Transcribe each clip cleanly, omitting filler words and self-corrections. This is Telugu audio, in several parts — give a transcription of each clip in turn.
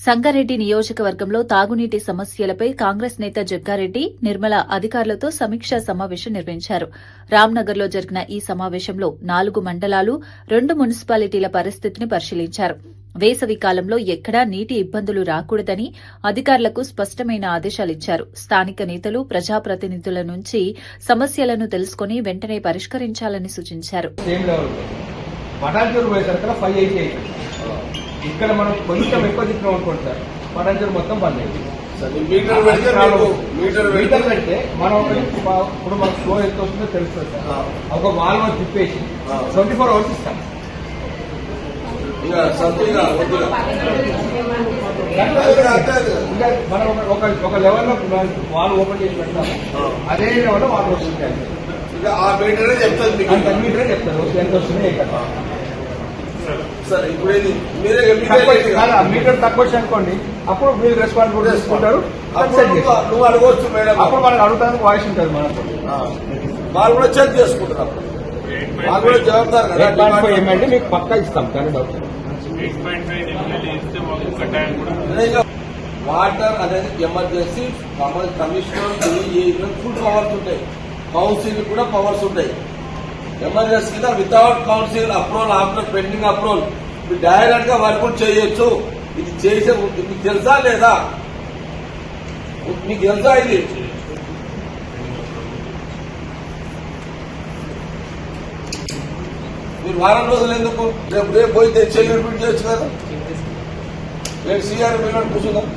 సంగారెడ్డి నియోజకవర్గంలో తాగునీటి సమస్యలపై కాంగ్రెస్ నేత జగ్గారెడ్డి, నిర్మల అధికారులతో సమీక్షా సమావేశం నిర్వహించారు. రామ్నగర్లో జరిగిన ఈ సమావేశంలో 4 మండలాలు, 2 మున్సిపాలిటీల పరిస్థితిని పరిశీలించారు. వేసవి కాలంలో ఎక్కడా నీటి ఇబ్బందులు రాకూడదని అధికారులకు స్పష్టమైన ఆదేశాలిచ్చారు. స్థానిక నేతలు, ప్రజాప్రతినిధుల నుంచి సమస్యలను తెలుసుకుని వెంటనే పరిష్కరించాలని సూచించారు. ఇక్కడ మనం కొంచెం ఎక్కువ తిప్పినాం అనుకోండి సార్, పటాంజలి మొత్తం బంద్ అయింది. మీటర్ పెడితే మనం ఇప్పుడు మనకు ఫ్లో ఎంత వస్తుందో తెలుస్తుంది సార్. ఒక వాల్ మనం తిప్పేసి 24 hours ఇస్తాం. మనం ఒక లెవెల్లో వాల్ ఓపెన్ చేసి పెడతాము, అదే లెవెల్లో వాటర్ వస్తుంది. ఆ మీటరే చెప్తారు, మీటరే చెప్తారు ఎంత వస్తుంది. సరే, ఇప్పుడు మీటర్ తక్కువ వచ్చి అనుకోండి, అప్పుడు మీరు రెస్పాన్సిబిలిటీ తీసుకుంటారు. నువ్వు అడగవచ్చు మేడం, అప్పుడు మనకు అడుగుతానికి వాయిస్ ఉంటుంది. మనకు వాళ్ళు కూడా చెక్ చేసుకుంటారు, వాళ్ళు కూడా జవాబుదారు కదా. 8.5 MLD మీకు పక్కా ఇస్తాం కానీ వాటర్ అనేది ఎమర్జెన్సీ కమిషనర్ ఫుల్ పవర్స్ ఉంటాయి, కౌన్సిల్ కూడా పవర్స్ ఉంటాయి. ఎమర్జెన్సీ కింద without council approval, after pending approval మీరు డైరెక్ట్ గా వర్క్ చేయొచ్చు. ఇది చేసే మీకు తెలుసా లేదా? మీకు తెలుసా? ఇది మీరు వారం రోజులు ఎందుకు రేపు పోయి తెచ్చి రిపీట్ చేయొచ్చు కదా. రేపు సీఆర్ మీరు కూర్చుందాం,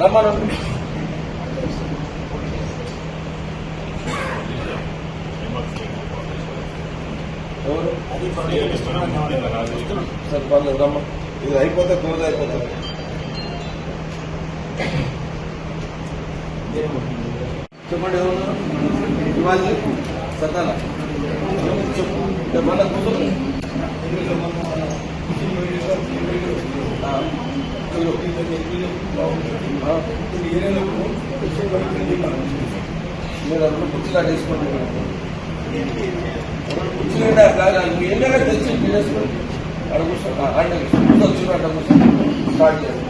రమ్మను. రమ్మ, ఇది అయిపోతే త్వరగా అయిపోతుంది. చెప్పండి, ఎవరు శివాజీ సతాల మన కూర్చోండి. మీరు అందరూ కుర్చీలా తీసుకోండి. ఏంటంటే తెచ్చి చేసుకోండి. అక్కడ కూర్చొని అట్లా కూర్చొని స్టార్ట్ చేయండి.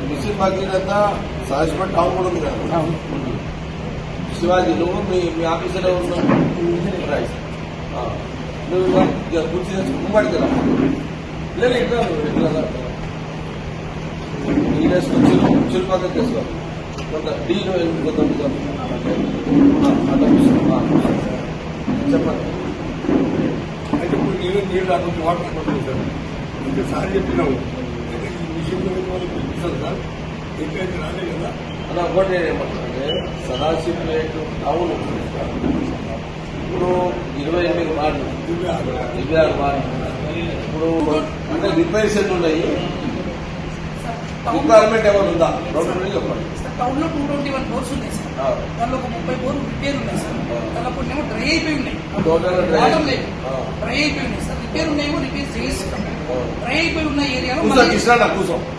మిషన్ భగీరథ సహజపడి టౌన్ కూడా ఉంది కదా. శివాజీ, నువ్వు మీ ఆఫీసులో ఉన్నావు, నువ్వు కుర్చీ తెచ్చి ముంబడికి రా. లేదు ఇట్లా ఇట్లా లీడర్స్ కుర్చీలు పక్కన తీసుకోవాలి. కొంత డీలో కొంత అట్లా చెప్పండి. అయితే ఇప్పుడు నీళ్ళు అటు వాటర్ పడుతుంది సార్. ఇంకా సార్ చెప్పినావు ఈ విషయంలో ఇస్తారు సార్, ఎక్కడైతే రాలే కదా. అలా ఒకటి ఏమంటే సదాశివపేట టౌన్ ఇప్పుడు 28 వార్డులు, 26 వార్డులు. ఇప్పుడు అంటే రిపేర్స్ ఎన్ని ఉన్నాయి? రిక్వైర్మెంట్ ఏమైనా ఉందా? చెప్పండి. టౌన్ లో 221 బోర్స్ ఉన్నాయి సార్. దానిలో ఒక 30 బోర్లు రిపేర్ ఉన్నాయి సార్. దానిలో కొన్ని ఏమో డ్రై అయిపోయి ఉన్నాయి, వాటర్ లేదు, డ్రై అయిపోయి ఉన్నాయి సార్. రిపేర్ ఉన్నాయేమో రిపేర్ చేయిస్తాం. డ్రై అయిపోయి ఉన్న ఏరియాలో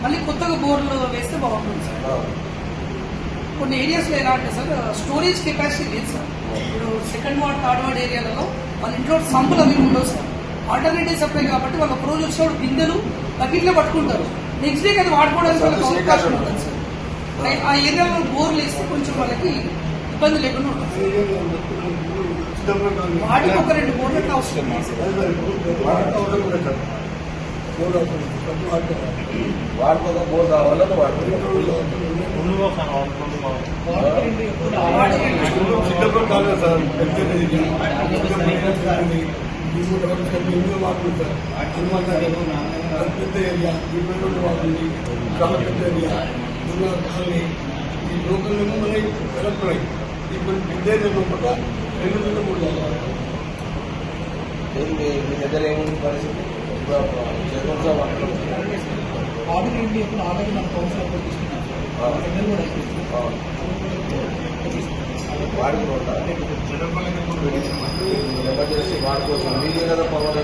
మళ్ళీ కొత్తగా బోర్లు వేస్తే బాగుంటుంది సార్. కొన్ని ఏరియాస్ లో ఎలా అంటే సార్, స్టోరేజ్ కెపాసిటీ లేదు సార్. ఇప్పుడు 2nd వార్డ్ 3rd వార్డ్ ఏరియాలలో వాళ్ళ ఇంట్లో సంపులు అవి ఉండవు సార్. ఆల్టర్నేటివ్ సప్లై కాబట్టి వాళ్ళు ఒక రోజు వచ్చినప్పుడు బిందెలు బకెట్లో పట్టుకుంటారు. నెక్స్ట్ డే అది వాడుకోవడానికి వాళ్ళకి అవకాశం ఉంటుంది సార్. ఆ ఏరియాలో బోర్లు వేస్తే కొంచెం వాళ్ళకి ఇబ్బంది లేకుండా ఉంటుంది. వాటికి ఒక 2 బోర్లు అవసరం. వాడుకో బోర్ కావాలని ఈ లోకల్ మనకి ఎలక్ట్రానిక్ ఇప్పుడు పెద్ద లోపల 2 మీ దగ్గర ఏముంది పరిస్థితి? ఆర్డర్ ఏంటి? ఎప్పుడు ఆల్రెడీ మన కౌన్సిల్ తీసుకున్నాం ఎమర్జెన్సీ వాడుకోవచ్చు. మీదే కదా పవర్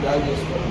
జాయిన్ చేసుకోవాలి.